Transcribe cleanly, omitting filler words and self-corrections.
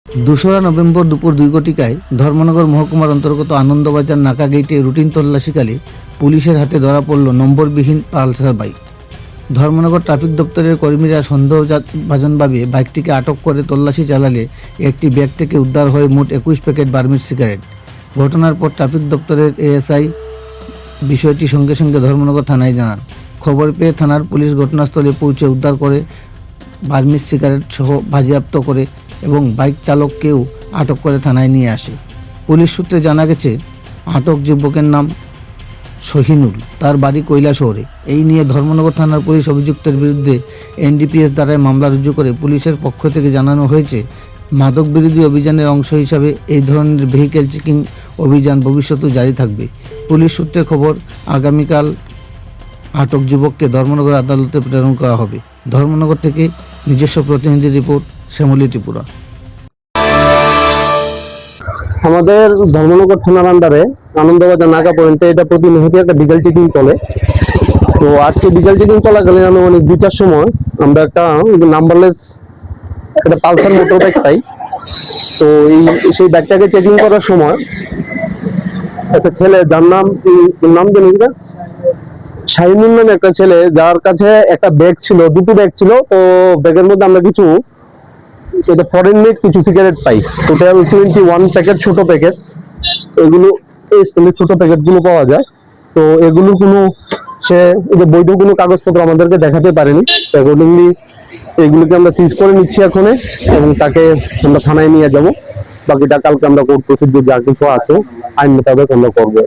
২রা নভেম্বর দুপুর ২ ঘটিকায় ধর্মনগর মহকুমার অন্তর্গত আনন্দবাজার নাকা গেইটে রুটিন তল্লাশিকালে পুলিশের হাতে ধরা পড়ল নম্বরবিহীন পালসার বাইক। ধর্মনগর ট্রাফিক দপ্তরের কর্মীরা সন্দেহভাজনভাবে বাইকটিকে আটক করে তল্লাশি চালালে একটি ব্যাগ থেকে উদ্ধার হয় মোট ২১ প্যাকেট বার্মিজ সিগারেট। ঘটনার পর ট্রাফিক দপ্তরের এএসআই বিষয়টি সঙ্গে সঙ্গে ধর্মনগর থানায় জানান। খবর পেয়ে থানার পুলিশ ঘটনাস্থলে পৌঁছে উদ্ধার করে বার্মিজ সিগারেট সহ বাজেয়াপ্ত করে এবং বাইক চালককেও আটক করে থানায় নিয়ে আসে। পুলিশ সূত্রে জানা গেছে, আটক যুবকের নাম শহিনুল, তার বাড়ি কৈলাসহরে। এই নিয়ে ধর্মনগর থানার পুলিশ অভিযুক্তের বিরুদ্ধে এনডিপিএস ধারায় মামলা রুজু করে পুলিশের পক্ষ থেকে জানানো হয়েছে, মাদক বিরোধী অভিযানের অংশ হিসাবে এই ধরনের ভেহিকেল চেকিং অভিযান ভবিষ্যতেও জারি থাকবে। পুলিশ সূত্রে খবর, আগামীকাল আটক যুবককে ধর্মনগর আদালতে প্রেরণ করা হবে। ধর্মনগর থেকে নিজস্ব প্রতিনিধি রিপোর্ট, শ্যামলী ত্রিপুরা। আমাদের ধর্মনগর থানার আন্ডারে আনন্দবাজার নাগা পয়েন্টে এটা প্রতি মুহূর্তে একটা বিকেল চেকিং চলে। তো আজকে বিকেল চেকিং চলাকালীন আনুমানিক 2টার সময় আমরা একটা নাম্বারলেস একটা পালসার মোটর বাইক পাই। তো সেই বাইকটাকে চেকিং করার সময় একটা ছেলে, যার নাম জানি না, শাহিনুল নামে একটা ছেলে, যার কাছে একটা ব্যাগ ছিল, দুটো ব্যাগ ছিল। তো ব্যাগের মধ্যে আমরা কিছু এটা ফরেন মেড কিছু সিগারেট পাই, টোটাল 21 প্যাকেট, ছোট প্যাকেট। এগুলো এই ছোট প্যাকেট গুলো পাওয়া যায়। তো এগুলো কোনো সে বৈধ কোনো কাগজপত্র আমাদেরকে দেখাতে পারেনি। অ্যাকর্ডিংলি এগুলোকে আমরা সিজ করে নিচ্ছি এখন, এবং তাকে আমরা থানায় নিয়ে যাব। বাকিটা কালকে আমরা কোর্ট প্রসিডিউর যা কিছু আছে আইন মোতাবেক আমরা করবো।